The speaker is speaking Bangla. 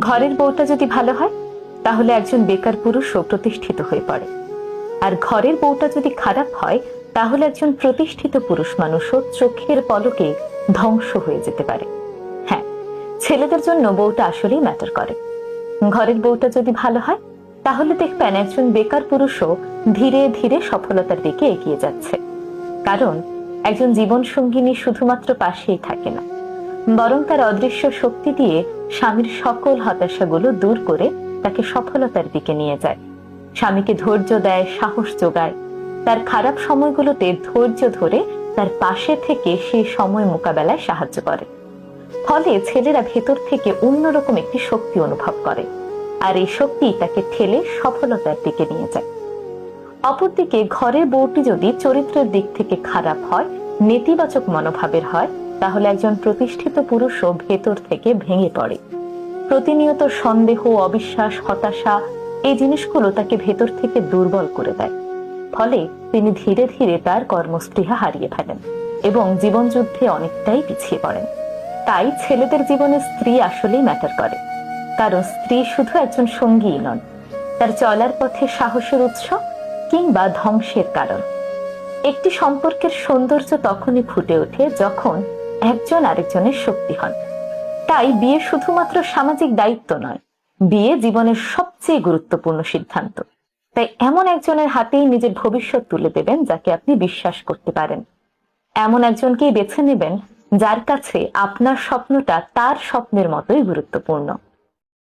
ঘরের বউটা যদি ভালো হয় তাহলে একজন বেকার পুরুষও প্রতিষ্ঠিত হয়ে পড়ে, আর ঘরের বউটা যদি খারাপ হয় তাহলে একজন প্রতিষ্ঠিত পুরুষ মানুষও চোখের পলকে ধ্বংস হয়ে যেতে পারে। হ্যাঁ, ছেলেদের জন্য বউটা আসলেই ম্যাটার করে। ঘরের বউটা যদি ভালো হয় তাহলে দেখবেন একজন বেকার পুরুষও ধীরে ধীরে সফলতার দিকে এগিয়ে যাচ্ছে। কারণ একজন জীবন সঙ্গিনী শুধুমাত্র পাশেই থাকে না, বরং তার অদৃশ্য শক্তি দিয়ে স্বামীর সকল হতাশাগুলো দূর করে তাকে সফলতার দিকে নিয়ে যায়। স্বামীকে ধৈর্য দেয়, সাহস যোগায়, তার খারাপ সময়গুলোতে ধৈর্য ধরে তার পাশে থেকে সেই সময় মোকাবেলায় সাহায্য করে। ফলে ছেলেরা ভেতর থেকে অন্যরকম একটি শক্তি অনুভব করে, আর এই শক্তি তাকে ঠেলে সফলতার দিকে নিয়ে যায়। অপরদিকে ঘরের বউটি যদি চরিত্রের দিক থেকে খারাপ হয়, নেতিবাচক মনোভাবের হয়, তাহলে একজন প্রতিষ্ঠিত পুরুষও ভেতর থেকে ভেঙে পড়ে। প্রতিনিয়ত সন্দেহ, অবিশ্বাস, হতাশা এই জিনিসগুলো তাকে ভেতর থেকে দুর্বল করে দেয়। ফলে তিনি ধীরে ধীরে তার কর্মস্পৃহা হারিয়ে ফেলেন এবং জীবন যুদ্ধে অনেকটাই পিছিয়ে পড়েন। তাই ছেলেদের জীবনে স্ত্রী আসলেই ম্যাটার করে, কারণ স্ত্রী শুধু একজন সঙ্গীই নন, তার চলার পথে সাহসের উৎস কিংবা ধ্বংসের কারণ। একটি সম্পর্কের সৌন্দর্য তখনই ফুটে ওঠে যখন একজন আরেকজনের শক্তি হন। তাই বিয়ে শুধুমাত্র সামাজিক দায়িত্ব নয়, বিয়ে জীবনের সবচেয়ে গুরুত্বপূর্ণ সিদ্ধান্ত। তাই এমন একজনের হাতেই নিজের ভবিষ্যৎ তুলে দেবেন যাকে আপনি বিশ্বাস করতে পারেন। এমন একজনকেই বেছে নেবেন যার কাছে আপনার স্বপ্নটা তার স্বপ্নের মতোই গুরুত্বপূর্ণ।